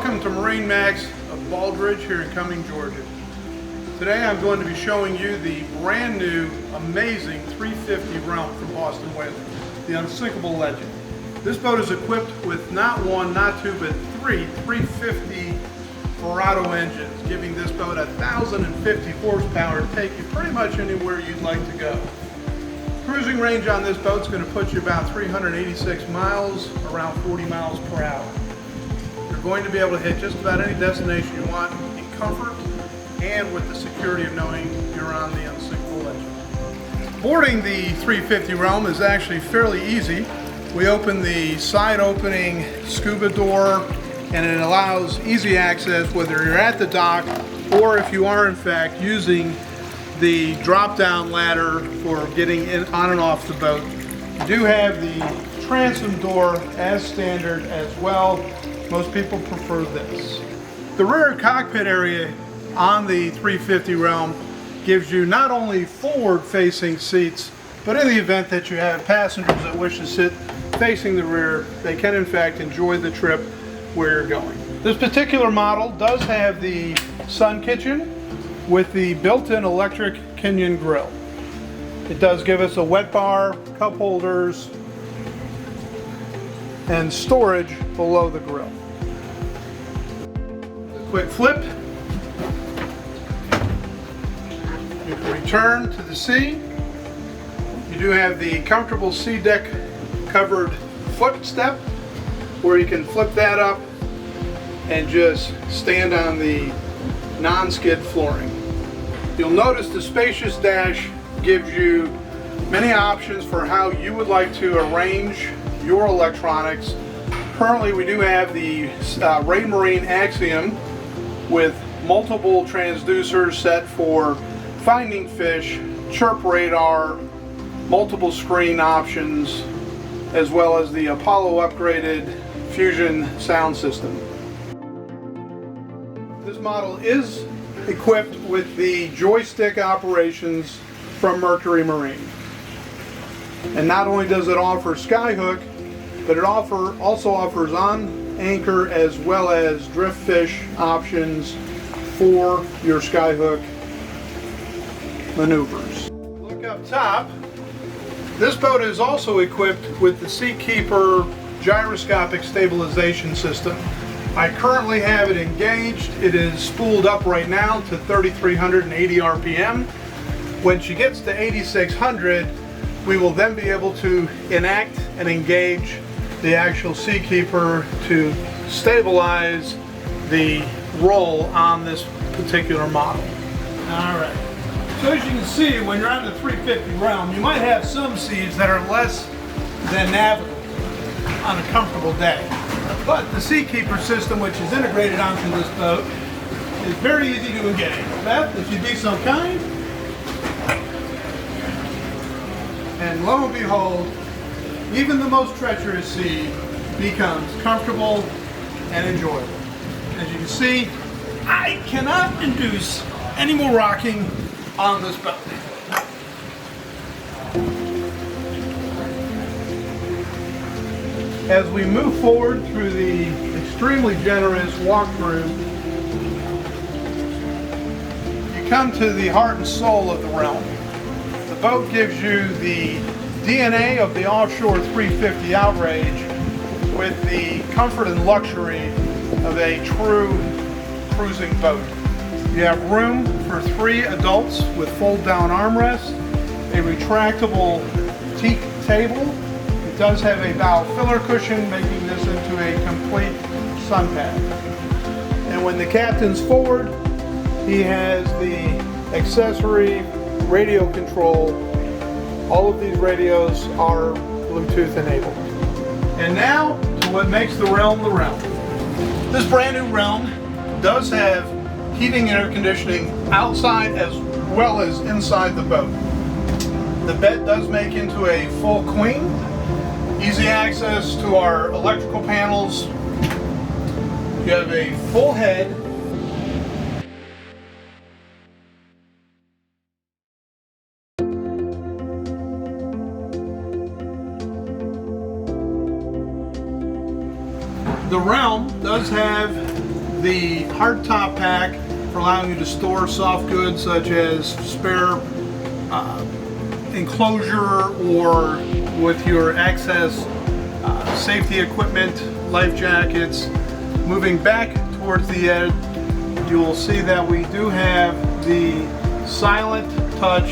Welcome to MarineMax of Baldridge here in Cumming, Georgia. Today I'm going to be showing you the brand new, amazing 350 Realm from Boston Whaler, the unsinkable legend. This boat is equipped with not one, not two, but three 350 Verado engines, giving this boat 1,050 horsepower to take you pretty much anywhere you'd like to go. Cruising range on this boat is going to put you about 386 miles, around 40 miles per hour. You're going to be able to hit just about any destination you want in comfort and with the security of knowing you're on the unsinkable legend. Boarding the 350 Realm is actually fairly easy. We open the side opening scuba door and it allows easy access whether you're at the dock or if you are in fact using the drop-down ladder for getting in, on and off the boat. You do have the transom door as standard as well. Most people prefer this. The rear cockpit area on the 350 Realm gives you not only forward-facing seats, but in the event that you have passengers that wish to sit facing the rear, they can in fact enjoy the trip where you're going. This particular model does have the sun kitchen with the built-in electric Kenyon grill. It does give us a wet bar, cup holders, and storage below the grill. A quick flip. You can return to the sea. You do have the comfortable sea deck covered footstep where you can flip that up and just stand on the non-skid flooring. You'll notice the spacious dash gives you many options for how you would like to arrange your electronics. Currently we do have the Raymarine Axiom with multiple transducers set for finding fish, chirp radar, multiple screen options, as well as the Apollo upgraded Fusion sound system. This model is equipped with the joystick operations from Mercury Marine. And not only does it offer skyhook, but it also offers on anchor as well as drift fish options for your skyhook maneuvers. Look up top. This boat is also equipped with the Seakeeper gyroscopic stabilization system. I currently have it engaged. It is spooled up right now to 3,380 RPM. When she gets to 8,600, we will then be able to enact and engage the actual Seakeeper to stabilize the roll on this particular model. Alright, so as you can see, when you're on the 350 Realm, you might have some seas that are less than navigable on a comfortable day. But the Seakeeper system, which is integrated onto this boat, is very easy to engage. Beth, if you'd be so kind. And lo and behold, even the most treacherous sea becomes comfortable and enjoyable. As you can see, I cannot induce any more rocking on this boat. As we move forward through the extremely generous walkthrough, you come to the heart and soul of the Realm. The boat gives you the DNA of the offshore 350 outrage with the comfort and luxury of a true cruising boat. You have room for 3 adults with fold-down armrests, a retractable teak table. It does have a bow filler cushion, making this into a complete sun pad. And when the captain's forward, he has the accessory radio control. All of these radios are Bluetooth enabled. And now to what makes the Realm the Realm. This brand new Realm does have heating and air conditioning outside as well as inside the boat. The bed does make into a full queen. Easy access to our electrical panels. You have a full head. The Realm does have the hard top pack for allowing you to store soft goods such as spare enclosure or with your excess safety equipment, life jackets. Moving back towards the edge, you will see that we do have the silent touch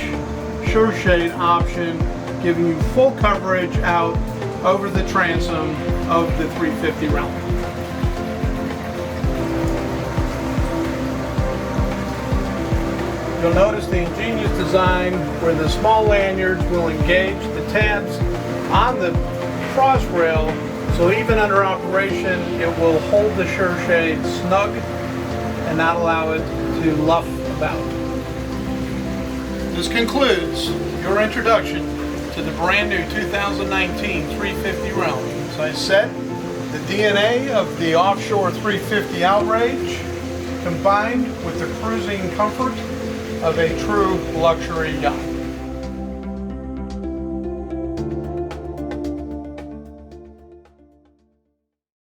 sure shade option, giving you full coverage out over the transom of the 350 realm. You'll notice the ingenious design where the small lanyards will engage the tabs on the cross rail, so even under operation it will hold the sure shade snug and not allow it to luff about. This concludes your introduction to the brand new 2019 350 realm. As I said, the DNA of the offshore 350 outrage combined with the cruising comfort of a true luxury yacht.